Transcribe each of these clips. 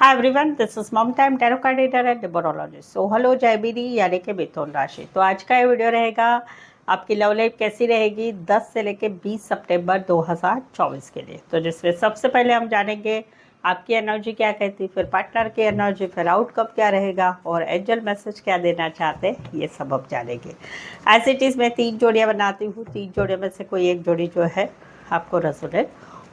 Hi everyone, this is Mom Time Tarot Card Reader and Numerologist. So hello जय बीरी यानी कि मिथुन राशि। तो आज का ये वीडियो रहेगा आपकी लव लाइफ कैसी रहेगी 10 से लेके 20 सितंबर 2024 के लिए। तो जिसमें सबसे पहले हम जानेंगे आपकी एनर्जी क्या कहती, फिर पार्टनर की एनर्जी, फिर आउटकम क्या रहेगा और एंजल मैसेज क्या देना चाहते हैं, ये सब हम जानेंगे। एज इट इज़ मैं 3 जोड़ियाँ बनाती हूँ, 3 जोड़ियों में से कोई एक जोड़ी जो है आपको रेजोनेट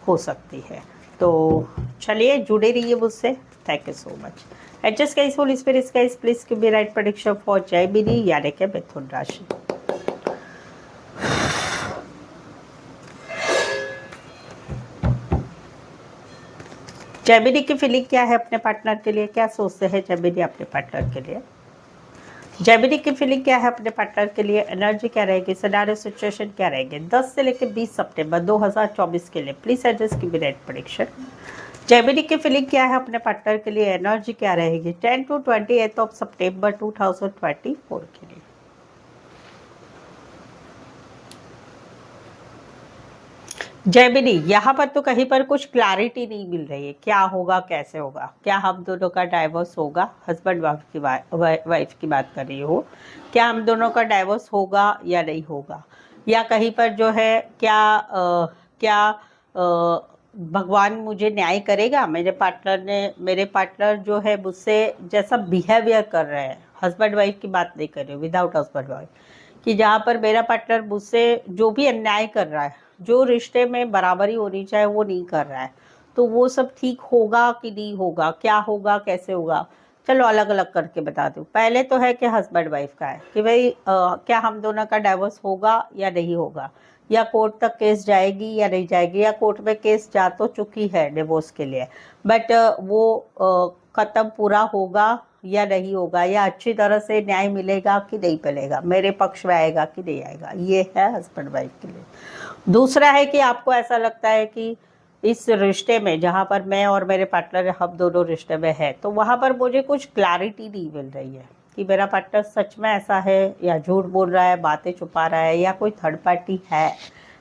हो सकती है। तो चलिए जुड़े रहिए मुझसे। Thank you so much. Adjust guys, holy spirits guys, please give me right prediction for जय बीरी यानी कि मिथुन राशि। जय बीरी की फीलिंग क्या है अपने पार्टनर के लिए, क्या सोचते हैं जय बीरी अपने पार्टनर के लिए। जय बीरी की फीलिंग क्या है अपने पार्टनर के लिए, एनर्जी क्या रहेगी, सिनेरियो सिचुएशन क्या रहेंगे 10 से लेकर 20 सितंबर 2024 के लिए। Please adjust give me right prediction. जय बीरी की फीलिंग क्या है अपने पार्टनर के लिए, एनर्जी क्या रहेगी 10 to 28 ऑफ सितंबर 2024 के लिए। जय बीरी, यहाँ पर तो कहीं पर कुछ क्लैरिटी नहीं मिल रही है, क्या होगा कैसे होगा, क्या हम दोनों का डाइवोर्स होगा, हस्बैंड वाइफ की बात कर रही हूँ, क्या हम दोनों का डाइवोर्स होगा या नहीं होगा, या कहीं पर जो है क्या भगवान मुझे न्याय करेगा। मेरे पार्टनर जो है मुझसे जैसा बिहेवियर कर रहे हैं, हस्बैंड वाइफ की बात नहीं कर रही हूँ, विदाउट हस्बैंड वाइफ, कि जहाँ पर मेरा पार्टनर मुझसे जो भी अन्याय कर रहा है, जो रिश्ते में बराबरी होनी चाहिए वो नहीं कर रहा है, तो वो सब ठीक होगा कि नहीं होगा, क्या होगा कैसे होगा। चलो अलग अलग करके बता दूँ। पहले तो है कि हस्बैंड वाइफ का है कि भाई क्या हम दोनों का डाइवोर्स होगा या नहीं होगा, या कोर्ट तक केस जाएगी या नहीं जाएगी, या कोर्ट में केस जा तो चुकी है डिवोर्स के लिए, बट वो ख़त्म पूरा होगा या नहीं होगा, या अच्छी तरह से न्याय मिलेगा कि नहीं मिलेगा, मेरे पक्ष में आएगा कि नहीं आएगा। ये है हस्बैंड वाइफ के लिए। दूसरा है कि आपको ऐसा लगता है कि इस रिश्ते में, जहाँ पर मैं और मेरे पार्टनर हम दोनों रिश्ते में है, तो वहाँ पर मुझे कुछ क्लैरिटी नहीं मिल रही है कि मेरा पार्टनर सच में ऐसा है या झूठ बोल रहा है, बातें छुपा रहा है, या कोई थर्ड पार्टी है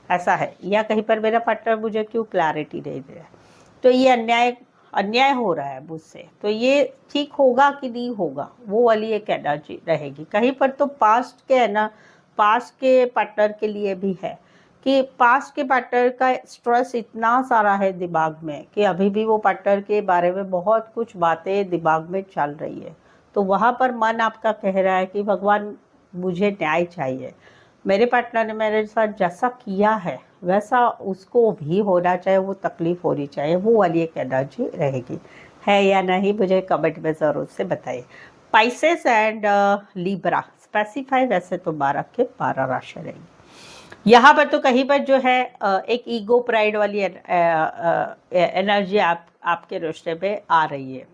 ऐसा है, या कहीं पर मेरा पार्टनर मुझे क्यों क्लैरिटी नहीं दे रहा है। तो ये अन्याय हो रहा है मुझसे, तो ये ठीक होगा कि नहीं होगा, वो वाली एक एनर्जी रहेगी। कहीं पर तो पास्ट के पार्टनर के लिए भी है कि पास्ट के पार्टनर का स्ट्रेस इतना सारा है दिमाग में कि अभी भी वो पार्टनर के बारे में बहुत कुछ बातें दिमाग में चल रही है। तो वहाँ पर मन आपका कह रहा है कि भगवान मुझे न्याय चाहिए, मेरे पार्टनर ने मेरे साथ जैसा किया है वैसा उसको भी होना चाहिए, वो तकलीफ होनी चाहिए, वो वाली एक एनर्जी रहेगी। है या नहीं मुझे कमेंट में ज़रूर से बताइए। पाइसेस एंड लिब्रा स्पेसिफाई, वैसे तो 12 के 12 राशि रहेगी। यहाँ पर तो कहीं पर जो है एक ईगो प्राइड वाली एनर्जी आपके रिश्ते पे आ रही है,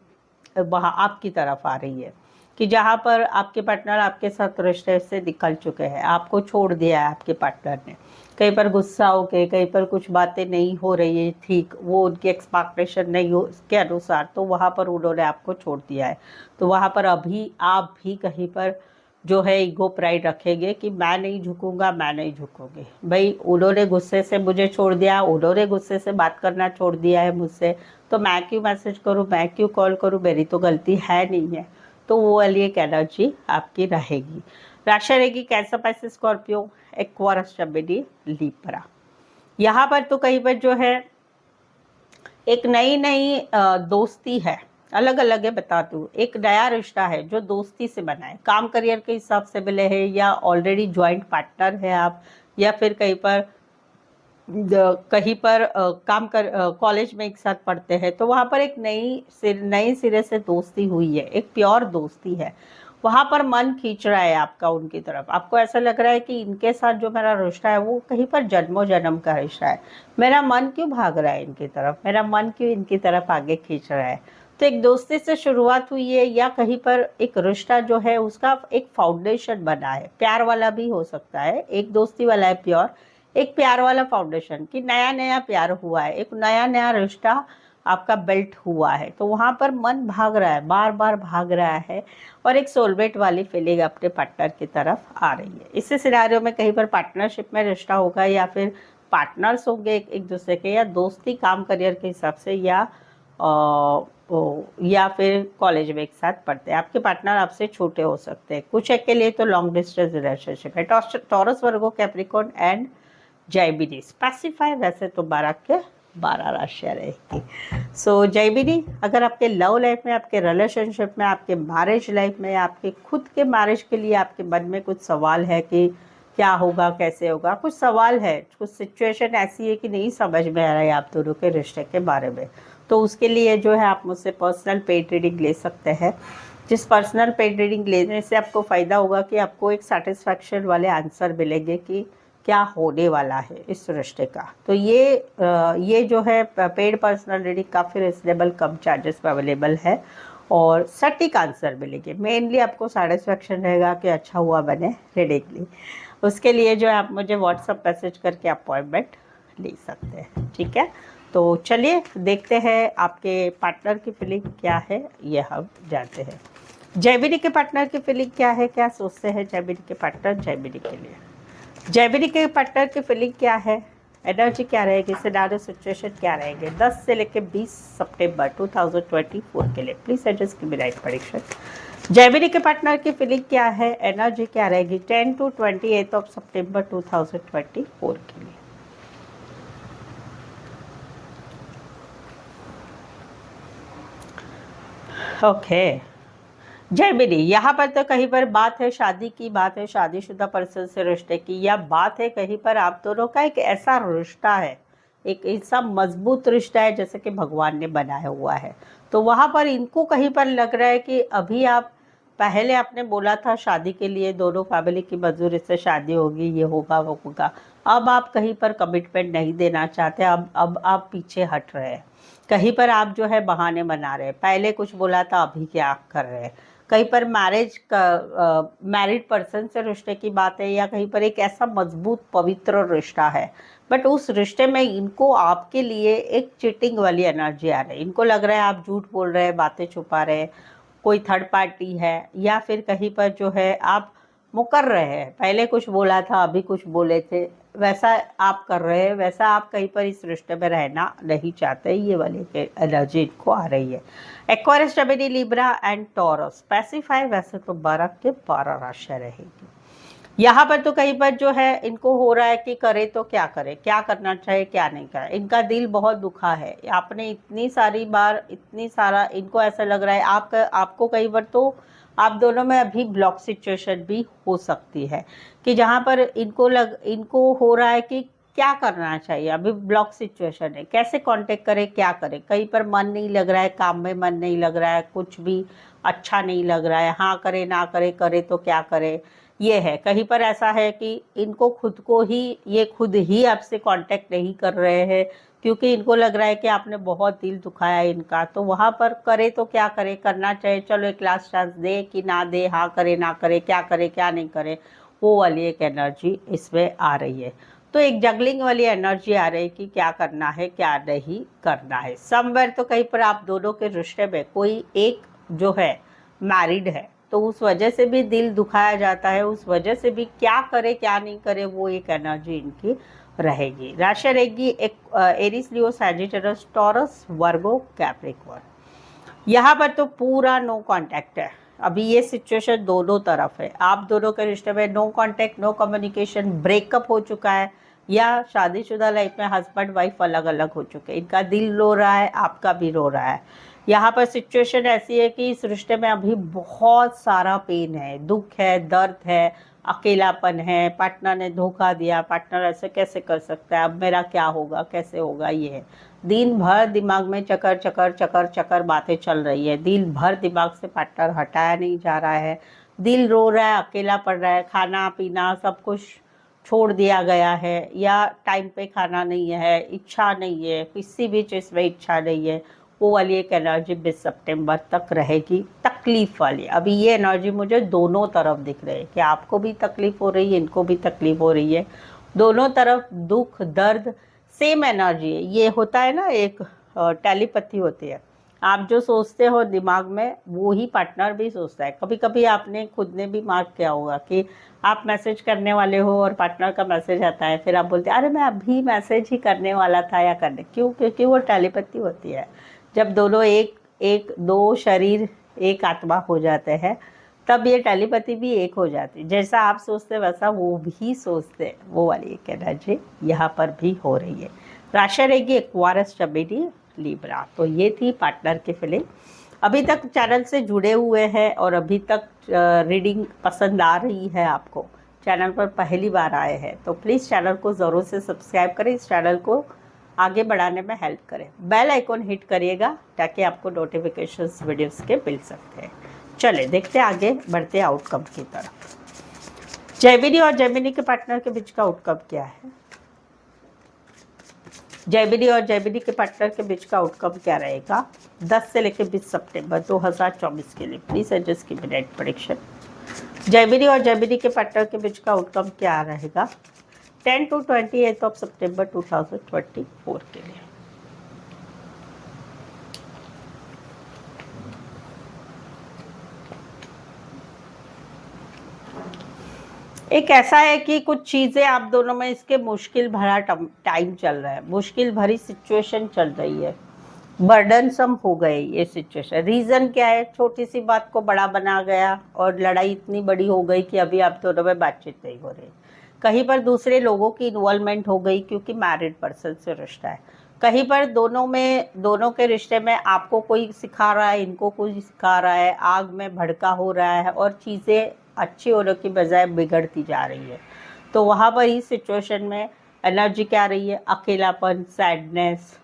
वहाँ आपकी तरफ आ रही है कि जहाँ पर आपके पार्टनर आपके साथ रिश्ते से निकल चुके हैं, आपको छोड़ दिया है आपके पार्टनर ने, कहीं पर गुस्सा हो के, कहीं पर कुछ बातें नहीं हो रही है ठीक, वो उनकी एक्सपेक्टेशन नहीं हो के अनुसार, तो वहाँ पर उन्होंने आपको छोड़ दिया है। तो वहाँ पर अभी आप भी कहीं पर जो है ईगो प्राइड रखेंगे कि मैं नहीं झुकूंगा, मैं नहीं झुकूंगी। भाई उन्होंने गुस्से से मुझे छोड़ दिया, उन्होंने गुस्से से बात करना छोड़ दिया है मुझसे, तो मैं क्यों मैसेज करूं, मैं क्यों कॉल करूं, मेरी तो गलती है नहीं है। तो वो वाली एक एनर्जी आपकी रहेगी। राशि रहेगी cancer, Pisces, Scorpio, Aquarius, Gemini, Libra. यहाँ पर तो कहीं पर जो है एक नई दोस्ती है, अलग अलग है बता दूँ। एक नया रिश्ता है जो दोस्ती से बना है, काम करियर के हिसाब से मिले हैं, या ऑलरेडी जॉइंट पार्टनर है आप, या फिर कहीं पर काम कर कॉलेज में एक साथ पढ़ते हैं, तो वहाँ पर एक नई सिरे से दोस्ती हुई है, एक प्योर दोस्ती है। वहाँ पर मन खींच रहा है आपका उनकी तरफ, आपको ऐसा लग रहा है कि इनके साथ जो मेरा रिश्ता है वो कहीं पर जन्मों जन्म का रिश्ता है, मेरा मन क्यों भाग रहा है इनकी तरफ, मेरा मन क्यों इनकी तरफ आगे खींच रहा है। तो एक दोस्ती से शुरुआत हुई है, या कहीं पर एक रिश्ता जो है उसका एक फाउंडेशन बना है, प्यार वाला भी हो सकता है, एक दोस्ती वाला है प्योर, एक प्यार वाला फाउंडेशन कि नया नया प्यार हुआ है, एक नया नया रिश्ता आपका बिल्ट हुआ है। तो वहाँ पर मन भाग रहा है, बार बार भाग रहा है, और एक सोलमेट वाली फीलिंग अपने पार्टनर की तरफ आ रही है। इसी सिनारियों में कहीं पर पार्टनरशिप में रिश्ता होगा, या फिर पार्टनर्स होंगे एक दूसरे के, या दोस्ती काम करियर के हिसाब से, या या फिर कॉलेज में एक साथ पढ़ते हैं। आपके पार्टनर आपसे छोटे हो सकते हैं। कुछ एक के लिए तो लॉन्ग डिस्टेंस रिलेशनशिप है। Taurus, Virgo, Capricorn and Gemini. Specify वैसे तो 12 के 12 राशियाँ रहेगी। सो जेमिनी, अगर आपके लव लाइफ में, आपके रिलेशनशिप में, आपके मैरिज लाइफ में, आपके खुद के मैरिज के लिए आपके मन में कुछ सवाल है कि क्या होगा, कैसे होगा, कुछ सवाल है, कुछ सिचुएशन ऐसी है कि नहीं समझ में आ रहा है आप दोनों के रिश्ते के बारे में, तो उसके लिए जो है आप मुझसे पर्सनल पेड रीडिंग ले सकते हैं। जिस पर्सनल पेड रीडिंग लेने से आपको फ़ायदा होगा कि आपको एक सेटिस्फैक्शन वाले आंसर मिलेंगे कि क्या होने वाला है इस रिश्ते का। तो ये जो है पेड पर्सनल रीडिंग काफ़ी रिजनेबल कम चार्जेस पर अवेलेबल है और सटीक आंसर मिलेंगे। मेनली आपको सेटिस्फैक्शन रहेगा कि अच्छा हुआ मैंने रीडिंग ली। उसके लिए जो है आप मुझे व्हाट्सअप मैसेज करके अपॉइंटमेंट ले सकते हैं, ठीक है। तो चलिए देखते हैं आपके पार्टनर की फीलिंग क्या है, ये हम जानते हैं। जेमिनी के पार्टनर की फीलिंग क्या है, क्या सोचते हैं जेमिनी के पार्टनर जेमिनी के लिए। जेमिनी के पार्टनर की फीलिंग क्या है, एनर्जी क्या रहेगी, सिनेरियो सिचुएशन क्या रहेंगे 10 से लेकर 20 सितंबर 2024 के लिए। प्लीज एडजस्ट की राइट प्रेडिक्शन। जेमिनी के पार्टनर की फीलिंग क्या है, एनर्जी क्या रहेगी 10 to 28 ऑफ सितंबर 2024 के लिए। ओके जेमिनी, यहाँ पर तो कहीं पर बात है शादी की, बात है शादीशुदा पर्सन से रिश्ते की, या बात है कहीं पर आप दोनों का एक ऐसा रिश्ता है, एक ऐसा मजबूत रिश्ता है जैसे कि भगवान ने बनाया हुआ है। तो वहाँ पर इनको कहीं पर लग रहा है कि अभी आप, पहले आपने बोला था शादी के लिए, दोनों फैमिली की मंजूरी से शादी होगी, ये होगा वो होगा, अब आप कहीं पर कमिटमेंट नहीं देना चाहते, अब आप पीछे हट रहे हैं। कहीं पर आप जो है बहाने बना रहे हैं, पहले कुछ बोला था अभी क्या कर रहे हैं। कहीं पर मैरिज का मैरिड पर्सन से रिश्ते की बात है, या कहीं पर एक ऐसा मजबूत पवित्र रिश्ता है, बट उस रिश्ते में इनको आपके लिए एक चीटिंग वाली एनर्जी आ रही है। इनको लग रहा है आप झूठ बोल रहे हैं, बातें छुपा रहे हैं, कोई थर्ड पार्टी है, या फिर कहीं पर जो है आप मुकर रहे हैं, पहले कुछ बोला था अभी कुछ बोले थे, वैसा आप कर रहे हैं, वैसा आप कहीं पर इस रिश्ते में रहना नहीं चाहते। ये वाली एनर्जी इनको आ रही है। Aquarius, Gemini, Libra and taurus. Specify वैसे तो 12 के 12 राशियाँ रहेगी। यहाँ पर तो कहीं पर जो है इनको हो रहा है कि करे तो क्या करे, क्या करना चाहिए क्या नहीं करे। इनका दिल बहुत दुखा है, आपने इतनी सारी बार, इतनी सारा, इनको ऐसा लग रहा है आपको कई बार तो आप दोनों में अभी ब्लॉक सिचुएशन भी हो सकती है कि जहाँ पर इनको हो रहा है कि क्या करना चाहिए, अभी ब्लॉक सिचुएशन है, कैसे कांटेक्ट करें, क्या करें। कहीं पर मन नहीं लग रहा है, काम में मन नहीं लग रहा है, कुछ भी अच्छा नहीं लग रहा है, हाँ करे ना करे, करे तो क्या करे, ये है। कहीं पर ऐसा है कि इनको खुद को ही, ये खुद ही आपसे कांटेक्ट नहीं कर रहे हैं क्योंकि इनको लग रहा है कि आपने बहुत दिल दुखाया इनका। तो वहाँ पर करे तो क्या करे, करना चाहिए, चलो एक लास्ट चांस दे कि ना दे, हाँ करे ना करे, क्या करे क्या नहीं करे, वो वाली एक एनर्जी इसमें आ रही है। तो एक जगलिंग वाली एनर्जी आ रही है कि क्या करना है क्या नहीं करना है। समवेयर तो कहीं पर आप दोनों के रिश्ते में कोई एक जो है मैरिड है, तो उस वजह से भी दिल दुखाया जाता है, उस वजह से भी क्या करे क्या नहीं करे, वो एक एनर्जी इनकी रहेगी। राशि रहेगी एक एरीज, लियो, सैजिटेरियस, टॉरस, वर्गो, कैप्रिकॉर्न। यहाँ पर तो पूरा नो कांटेक्ट है। अभी ये सिचुएशन दोनों तरफ है, आप दोनों के रिश्ते में no contact, no communication, breakup हो चुका है, या शादीशुदा लाइफ में हस्बैंड वाइफ अलग अलग हो चुके हैं। इनका दिल रो रहा है, आपका भी रो रहा है। यहाँ पर सिचुएशन ऐसी है कि इस रिश्ते में अभी बहुत सारा पेन है, दुख है, दर्द है, अकेलापन है, पार्टनर ने धोखा दिया, पार्टनर ऐसे कैसे कर सकता है, अब मेरा क्या होगा, कैसे होगा, ये है। दिन भर दिमाग में चक्कर चक्कर चक्कर चक्कर बातें चल रही है, दिन भर दिमाग से पार्टनर हटाया नहीं जा रहा है, दिल रो रहा है, अकेला पड़ रहा है, खाना पीना सब कुछ छोड़ दिया गया है, या टाइम पे खाना नहीं है, इच्छा नहीं है, किसी भी चीज़ में इच्छा नहीं है। वो वाली एक एनर्जी 20 सितंबर तक रहेगी, तकलीफ वाली। अभी ये एनर्जी मुझे दोनों तरफ दिख रही है कि आपको भी तकलीफ हो रही है, इनको भी तकलीफ हो रही है, दोनों तरफ दुख दर्द सेम एनर्जी है। ये होता है ना, एक टेलीपैथी होती है, आप जो सोचते हो दिमाग में वो ही पार्टनर भी सोचता है। कभी कभी आपने खुद ने भी मार्क किया होगा कि आप मैसेज करने वाले हो और पार्टनर का मैसेज आता है, फिर आप बोलते हैं अरे मैं अभी मैसेज ही करने वाला था या करने, क्यों? क्योंकि वो टेलीपैथी होती है। जब दोनों एक एक दो शरीर एक आत्मा हो जाते हैं, तब ये टेलीपैथी भी एक हो जाती है। जैसा आप सोचते वैसा वो भी सोचते, वो वाली एक एनर्जी यहाँ पर भी हो रही है। राशि रहेगी एक्वारियस, जमिनी, लिब्रा। तो ये थी पार्टनर की फीलिंग। अभी तक चैनल से जुड़े हुए हैं और अभी तक रीडिंग पसंद आ रही है आपको, चैनल पर पहली बार आए हैं, तो प्लीज़ चैनल को ज़रूर से सब्सक्राइब करें, इस चैनल को आगे बढ़ाने में हेल्प करें। बेल आइकॉन हिट करिएगा ताकि आपको नोटिफिकेशंस वीडियोस के मिल सकते हैं। चले देखते हैं, आगे बढ़ते आउटकम की तरफ। जेमिनी और जेमिनी के पार्टनर के बीच का आउटकम क्या है? जेमिनी और जेमिनी के पार्टनर के बीच का आउटकम क्या रहेगा 10 से लेकर 20 सितंबर 2024 के लिए? प्लीज एडजस्ट की मिनट प्रेडिक्शन। जेमिनी और जेमिनी के पार्टनर के बीच का आउटकम क्या रहेगा 10 to 28 ऑफ सितंबर 2024 के लिए? एक ऐसा है कि कुछ चीज़ें आप दोनों में इसके मुश्किल भरा टाइम चल रहा है, मुश्किल भरी सिचुएशन चल रही है, बर्डनसम हो गए ये सिचुएशन। रीज़न क्या है? छोटी सी बात को बड़ा बना गया और लड़ाई इतनी बड़ी हो गई कि अभी आप दोनों में बातचीत नहीं हो रही। कहीं पर दूसरे लोगों की इन्वॉल्वमेंट हो गई क्योंकि मैरिड पर्सन से रिश्ता है। कहीं पर दोनों के रिश्ते में आपको कोई सिखा रहा है, इनको कोई सिखा रहा है, आग में भड़का हो रहा है और चीज़ें अच्छी होने की बजाय बिगड़ती जा रही है। तो वहाँ पर इस सिचुएशन में एनर्जी क्या रही है? अकेलापन, सैडनेस,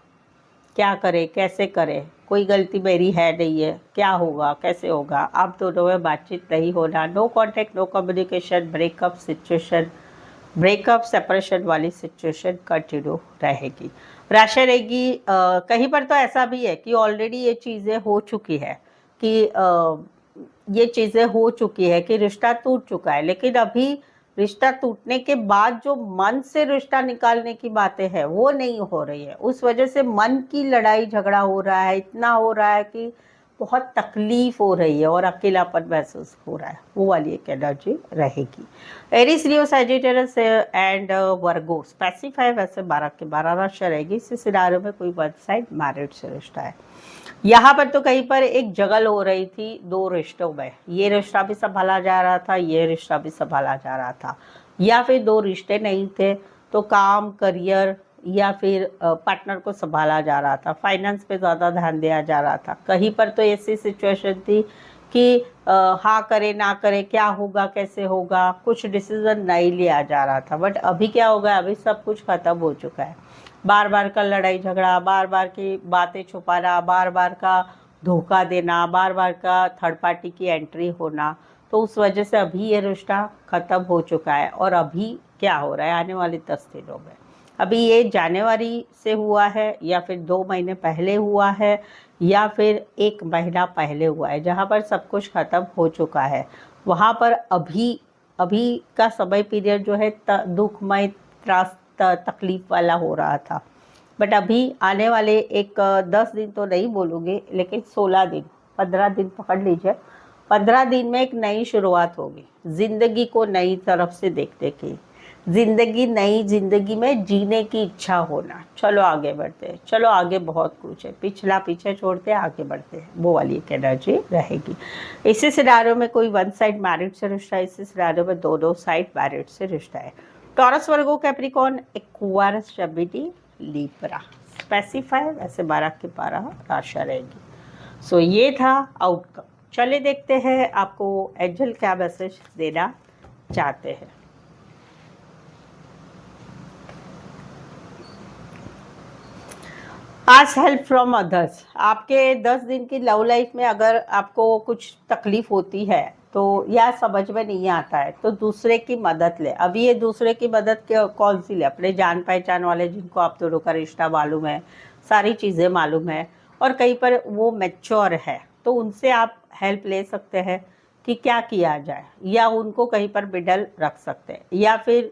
क्या करें, कैसे करें, कोई गलती मेरी है नहीं है, क्या होगा, कैसे होगा, आप दोनों में बातचीत नहीं होना, no contact, no communication, breakup situation, breakup separation वाली सिचुएशन कंटिन्यू रहेगी। राशि रहेगी कहीं पर तो ऐसा भी है कि ऑलरेडी ये चीज़ें हो चुकी है कि ये चीज़ें हो चुकी है कि रिश्ता टूट चुका है, लेकिन अभी रिश्ता टूटने के बाद जो मन से रिश्ता निकालने की बातें हैं वो नहीं हो रही है। उस वजह से मन की लड़ाई झगड़ा हो रहा है, इतना हो रहा है कि बहुत तकलीफ हो रही है और अकेलापन महसूस हो रहा है, वो वाली एक एनर्जी रहेगी। Aries, Leo, Sagittarius and Virgo specify वैसे 12 के 12 राशि रहेगी। इस सिनारियो में कोई वन साइड मैरिड से रिश्ता है। यहाँ पर तो कहीं पर एक जगल हो रही थी दो रिश्तों में, ये रिश्ता भी संभाला जा रहा था, ये रिश्ता भी संभाला जा रहा था, या फिर दो रिश्ते नहीं थे तो काम, करियर या फिर पार्टनर को संभाला जा रहा था, फाइनेंस पे ज़्यादा ध्यान दिया जा रहा था। कहीं पर तो ऐसी सिचुएशन थी कि हाँ करे ना करे, क्या होगा कैसे होगा, कुछ डिसीजन नहीं लिया जा रहा था। बट अभी क्या होगा, अभी सब कुछ खत्म हो चुका है। बार बार का लड़ाई झगड़ा, बार बार की बातें छुपाना, बार बार का धोखा देना, बार बार का थर्ड पार्टी की एंट्री होना, तो उस वजह से अभी ये रिश्ता ख़त्म हो चुका है। और अभी क्या हो रहा है आने वाले 10 दिनों में, अभी ये जनवरी से हुआ है या फिर 2 महीने पहले हुआ है या फिर 1 महीना पहले हुआ है, जहाँ पर सब कुछ ख़त्म हो चुका है, वहाँ पर अभी का समय पीरियड जो है दुखमय, त्रास, तकलीफ वाला हो रहा था। बट अभी आने वाले एक 10 दिन तो नहीं बोलूँगी, लेकिन 16 दिन, 15 दिन पकड़ लीजिए, 15 दिन में एक नई शुरुआत होगी, ज़िंदगी को नई तरफ से देखने की, नई जिंदगी में जीने की इच्छा होना। चलो आगे बढ़ते हैं, चलो आगे बहुत कुछ है, पिछला पीछे छोड़ते हैं, आगे बढ़ते हैं, वो वाली एक एनर्जी रहेगी। इसी सिनारियो में कोई वन साइड मैरिड से रिश्ता है, इसी सिनारियो में दोनों साइड मैरिड से रिश्ता है। Taurus, Virgo, Capricorn, Aquarius, Gemini, Libra specify वैसे 12 के 12 राशि रहेगी। सो ये था आउटकम। चले देखते हैं आपको एंजल क्या मैसेज देना चाहते हैं। आज हेल्प फ्रॉम अदर्स, आपके 10 दिन की लव लाइफ में अगर आपको कुछ तकलीफ होती है तो या समझ में नहीं आता है तो दूसरे की मदद ले। अभी ये दूसरे की मदद कौन सी ले? अपने जान पहचान वाले जिनको आप दोनों का रिश्ता मालूम है, सारी चीज़ें मालूम है और कहीं पर वो मैच्योर है, तो उनसे आप हेल्प ले सकते हैं कि क्या किया जाए, या उनको कहीं पर मिडल रख सकते हैं, या फिर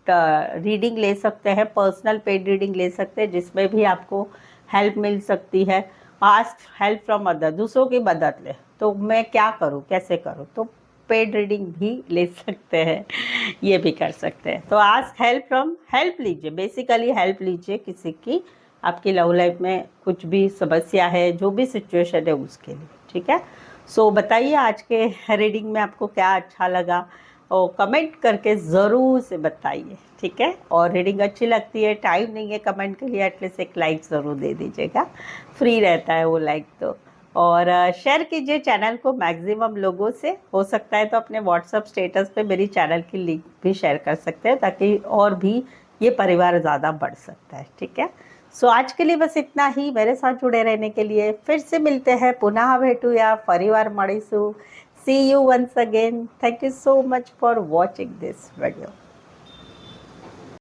रीडिंग ले सकते हैं, पर्सनल पेड रीडिंग ले सकते हैं जिसमें भी आपको हेल्प मिल सकती है। आस्क हेल्प फ्रॉम अदर, दूसरों की मदद ले, तो मैं क्या करूं, कैसे करूं, तो पेड रीडिंग भी ले सकते हैं, ये भी कर सकते हैं। तो आस्क हेल्प फ्रॉम, हेल्प लीजिए, बेसिकली हेल्प लीजिए किसी की आपकी लव लाइफ में कुछ भी समस्या है, जो भी सिचुएशन है उसके लिए, ठीक है। सो बताइए आज के रीडिंग में आपको क्या अच्छा लगा, और कमेंट करके ज़रूर से बताइए, ठीक है। और रीडिंग अच्छी लगती है, टाइम नहीं है कमेंट के लिए, एटलीस्ट एक लाइक ज़रूर दे दीजिएगा, फ्री रहता है वो लाइक तो। और शेयर कीजिए चैनल को मैक्सिमम लोगों से, हो सकता है तो अपने व्हाट्सअप स्टेटस पे मेरी चैनल की लिंक भी शेयर कर सकते हैं, ताकि और भी ये परिवार ज़्यादा बढ़ सकता है, ठीक है। सो आज के लिए बस इतना ही। मेरे साथ जुड़े रहने के लिए फिर से मिलते हैं, पुनः भेटूया, फरीवार मळीसु। See you once again. Thank you so much for watching this video.